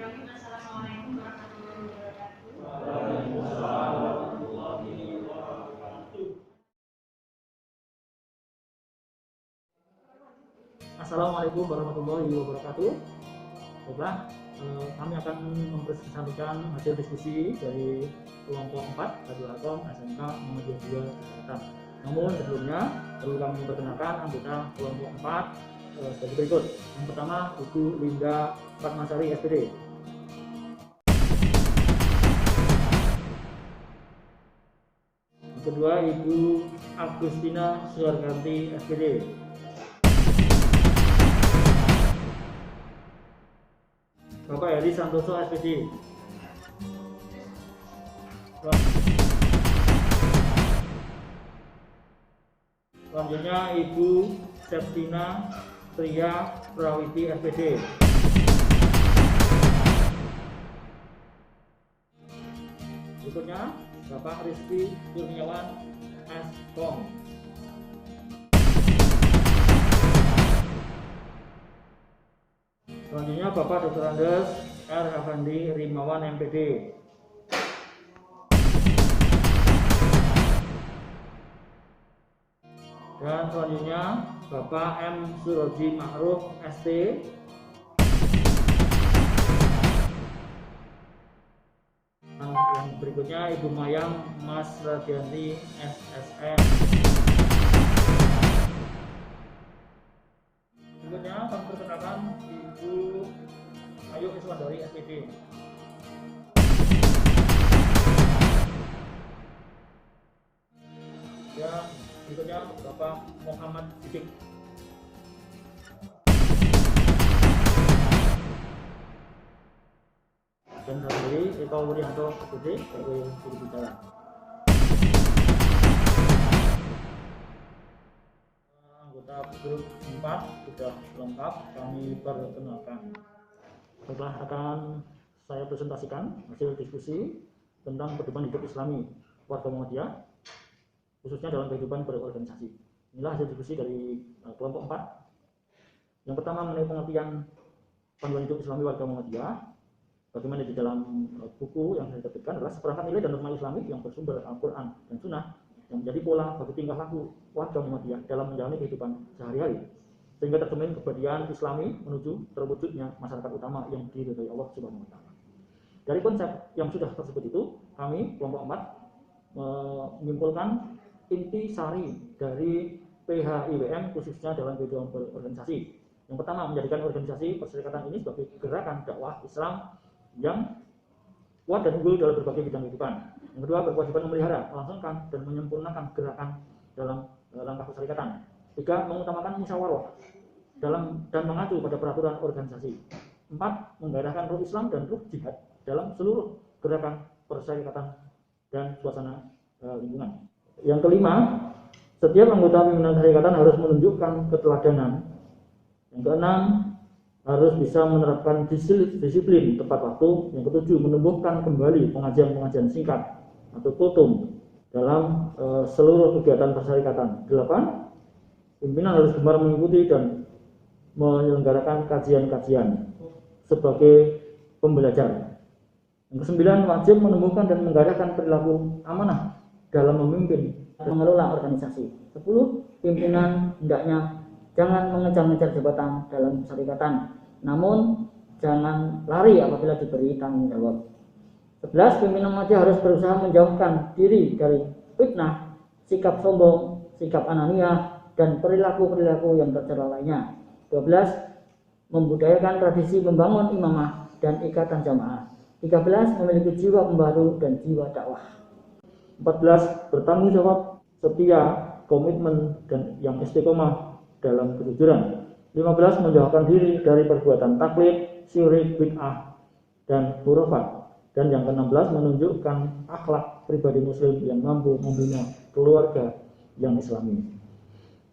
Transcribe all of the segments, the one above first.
Bismillahirrahmanirrahim. Assalamualaikum warahmatullahi wabarakatuh. Waalaikumsalam warahmatullahi wabarakatuh. Assalamualaikum warahmatullahi wabarakatuh. Baiklah, kami akan mempresentasikan hasil diskusi dari kelompok 4 Badul Atom SMK Muhammadiyah 2 Jakarta. Namun sebelumnya perlu kami memperkenalkan anggota kelompok 4 sebagai berikut. Yang pertama, Ibu Linda Fatmasari SPD. Yang kedua, Ibu Agustina Suarganti SPD. Bapak Heri Santoso SPD. Selanjutnya Ibu Septina Tria Prawiti SPD. Berikutnya Bapak Rizky Kurniawan S.Com. Selanjutnya Bapak Dr. Andes R. Afandi Rimawan MPD. Dan selanjutnya Bapak M. Suroji Ma'ruf ST. Yang berikutnya Ibu Mayang Mas Radianti SSN. Berikutnya kami perkenalkan Ibu Ayu Iswandari SPD. Dan berikutnya Bapak Muhammad Siddiq. Dan saya sendiri Eko Wuryanto SPD sebagai juru bicara. Anggota grup 4 sudah lengkap, kami perkenalkan. Setelah akan saya presentasikan hasil diskusi tentang kehidupan hidup Islami warga Muhammadiyah, khususnya dalam kehidupan berorganisasi. Inilah hasil diskusi dari kelompok 4. Yang pertama mengenai pengertian panduan hidup Islami warga Muhammadiyah. Bagaimana di dalam buku yang saya terbitkan adalah seperangkat nilai dan norma Islami yang bersumber Al-Quran dan Sunnah yang menjadi pola bagi tingkah laku warga Muhammadiyah dalam menjalani kehidupan sehari-hari, sehingga tercermin kepribadian Islami menuju terwujudnya masyarakat utama yang diridhai Allah Subhanahu wa Ta'ala. Dari konsep yang sudah tersebut itu, kami kelompok 4 menyimpulkan inti sari dari PHIWM khususnya dalam kehidupan berorganisasi. Yang pertama, menjadikan organisasi perserikatan ini sebagai gerakan dakwah Islam yang kuat dan unggul dalam berbagai bidang kehidupan. Yang kedua, berkewajiban memelihara, melangsungkan dan menyempurnakan gerakan dalam langkah perserikatan. Tiga, mengutamakan musyawarah dan mengacu pada peraturan organisasi. 4, menggairahkan ruh Islam dan ruh jihad dalam seluruh gerakan perserikatan dan suasana lingkungan. Yang kelima, setiap anggota pimpinan perserikatan harus menunjukkan keteladanan. Yang keenam, harus bisa menerapkan disiplin tepat waktu. Yang ketujuh, menumbuhkan kembali pengajian-pengajian singkat atau kultum dalam seluruh kegiatan perserikatan. 8, pimpinan harus gemar mengikuti dan menyelenggarakan kajian-kajian sebagai pembelajar. Yang ke-9, wajib menumbuhkan dan menggairahkan perilaku amanah dalam memimpin dan mengelola organisasi. 10, pimpinan hendaknya jangan mengejar-ngejar jabatan dalam perserikatan, namun jangan lari apabila diberi tanggung jawab. 11, pimpinan Muhammadiyah harus berusaha menjauhkan diri dari fitnah, sikap sombong, sikap ananiah, dan perilaku-perilaku yang tercela lainnya. 12, membudayakan tradisi membangun imamah dan ikatan jamaah. 13, memiliki jiwa pembaru dan jiwa dakwah. 14, bertanggung jawab, setia, komitmen, dan yang istiqomah dalam kejujuran. 15, menjauhkan diri dari perbuatan taklid, syirik, bid'ah, dan khurafat. Dan yang ke-16, menunjukkan akhlak pribadi muslim yang mampu membina keluarga yang islami.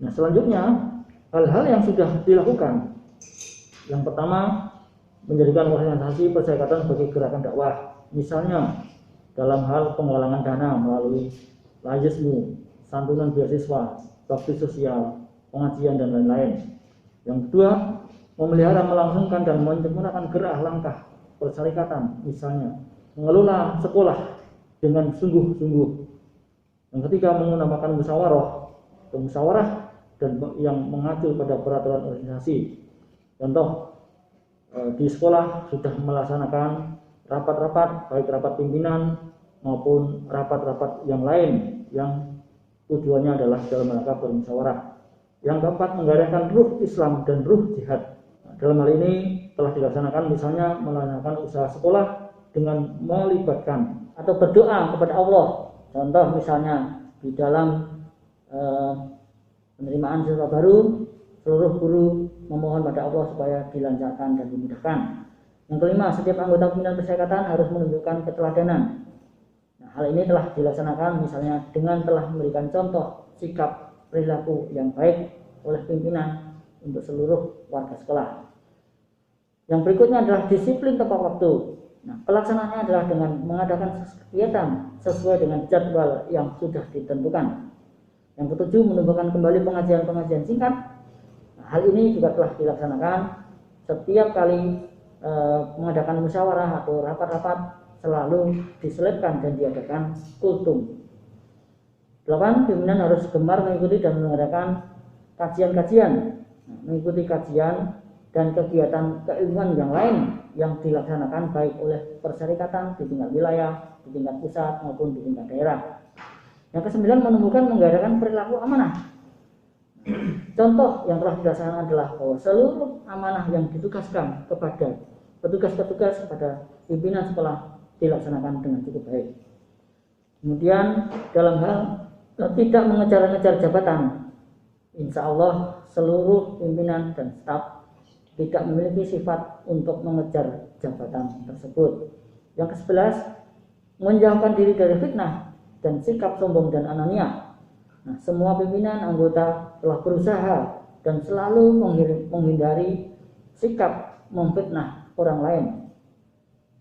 Nah, selanjutnya hal-hal yang sudah dilakukan. Yang pertama, menjadikan organisasi perserikatan sebagai gerakan dakwah. Misalnya dalam hal penggalangan dana melalui layismu, santunan beasiswa, bakti sosial, pengajian, dan lain-lain. Yang kedua, memelihara, melangsungkan, dan menyempurnakan gerak langkah persyarikatan, misalnya mengelola sekolah dengan sungguh-sungguh. Yang ketiga, menggunakan musyawarah dan yang mengacu pada peraturan organisasi. Contoh, di sekolah sudah melaksanakan rapat-rapat, baik rapat pimpinan maupun rapat-rapat yang lain yang tujuannya adalah dalam rangka bermusyawarah. Yang keempat, menggairahkan ruh Islam dan ruh jihad. Dalam hal ini telah dilaksanakan misalnya melaksanakan usaha sekolah dengan melibatkan atau berdoa kepada Allah. Contoh misalnya di dalam penerimaan siswa baru, seluruh guru memohon pada Allah supaya dilancarkan dan dimudahkan. Yang kelima, setiap anggota pimpinan persyarikatan harus menunjukkan keteladanan. Nah, hal ini telah dilaksanakan misalnya dengan telah memberikan contoh sikap perilaku yang baik oleh pimpinan untuk seluruh warga sekolah. Yang berikutnya adalah disiplin tepat waktu. Nah, pelaksanaannya adalah dengan mengadakan kegiatan sesuai dengan jadwal yang sudah ditentukan. Yang ketujuh, menumbuhkan kembali pengajian-pengajian singkat. Nah, hal ini juga telah dilaksanakan setiap kali mengadakan musyawarah atau rapat-rapat, selalu diselipkan dan diadakan kultum. 8. Pimpinan harus gemar mengikuti dan mengadakan kajian-kajian. Nah, mengikuti kajian dan kegiatan keilmuan yang lain yang dilaksanakan baik oleh persyarikatan di tingkat wilayah, di tingkat pusat maupun di tingkat daerah. Yang ke-9, menumbuhkan menggairahkan perilaku amanah. Contoh yang telah dilaksanakan adalah bahwa seluruh amanah yang ditugaskan kepada petugas-petugas pada pimpinan sekolah dilaksanakan dengan cukup baik. Kemudian dalam hal tidak mengejar-ngejar jabatan, insya Allah seluruh pimpinan dan staf tidak memiliki sifat untuk mengejar jabatan tersebut. Yang ke-11, menjauhkan diri dari fitnah dan sikap sombong dan anania. Nah, semua pimpinan anggota telah berusaha dan selalu menghindari sikap memfitnah orang lain.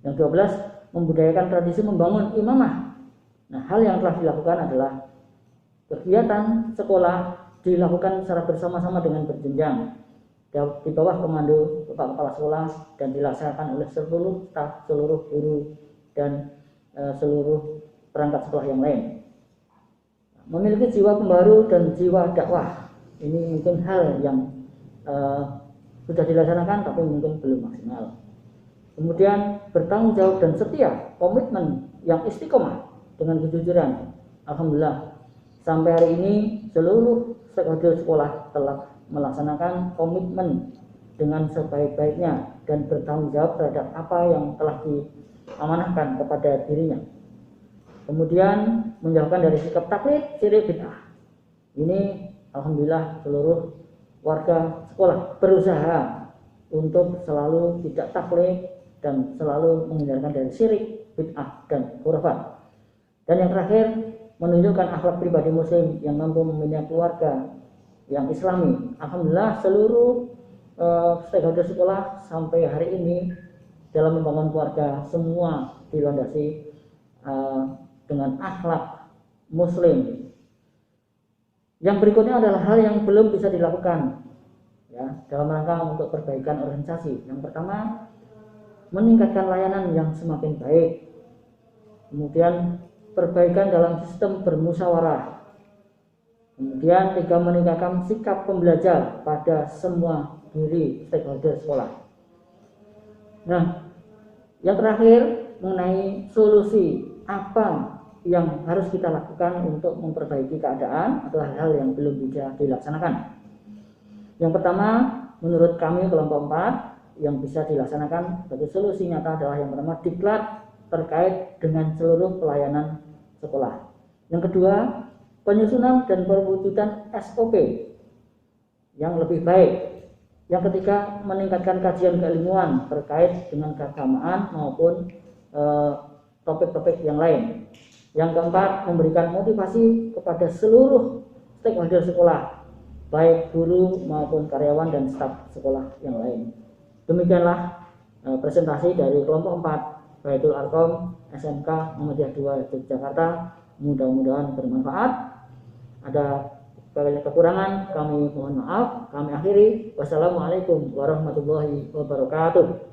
Yang 12, membudayakan tradisi membangun imamah. Nah, hal yang telah dilakukan adalah kegiatan sekolah dilakukan secara bersama-sama dengan berjenjang di bawah komando Bapak Kepala Sekolah dan dilaksanakan oleh seluruh staf, seluruh guru dan seluruh perangkat sekolah yang lain. Memiliki jiwa pembaru dan jiwa dakwah. Ini mungkin hal yang sudah dilaksanakan tapi mungkin belum maksimal. Kemudian bertanggung jawab dan setia, komitmen yang istiqomah dengan kejujuran. Alhamdulillah, sampai hari ini seluruh stakeholder sekolah telah melaksanakan komitmen dengan sebaik-baiknya dan bertanggung jawab terhadap apa yang telah diamanahkan kepada dirinya. Kemudian menjauhkan dari sikap taklid, syirik, bid'ah. Ini alhamdulillah seluruh warga sekolah berusaha untuk selalu tidak taklid dan selalu menghindarkan dari syirik, bid'ah dan khurafat. Dan yang terakhir, menunjukkan akhlak pribadi muslim yang mampu membina keluarga yang islami. Alhamdulillah seluruh stakeholder sekolah sampai hari ini dalam membangun keluarga semua dilandasi dengan akhlak muslim. Yang berikutnya adalah hal yang belum bisa dilakukan ya dalam rangka untuk perbaikan organisasi. Yang pertama, meningkatkan layanan yang semakin baik. Kemudian perbaikan dalam sistem bermusyawarah. Kemudian 3, meningkatkan sikap pembelajar pada semua diri stakeholder sekolah. Nah, yang terakhir mengenai solusi apa yang harus kita lakukan untuk memperbaiki keadaan atau hal-hal yang belum bisa dilaksanakan. Yang pertama, menurut kami kelompok 4 yang bisa dilaksanakan sebagai solusi nyata adalah yang pertama, diklat terkait dengan seluruh pelayanan sekolah. Yang kedua, penyusunan dan perwujudan SOP yang lebih baik. Yang ketiga, meningkatkan kajian keilmuan terkait dengan keagamaan maupun topik-topik yang lain. Yang keempat, memberikan motivasi kepada seluruh stakeholder sekolah, baik guru maupun karyawan dan staf sekolah yang lain. Demikianlah presentasi dari kelompok 4 Baitul Arqam SMK Muhammadiyah 2 Yogyakarta. Mudah-mudahan bermanfaat. Ada kekurangan kami mohon maaf. Kami akhiri. Wassalamualaikum warahmatullahi wabarakatuh.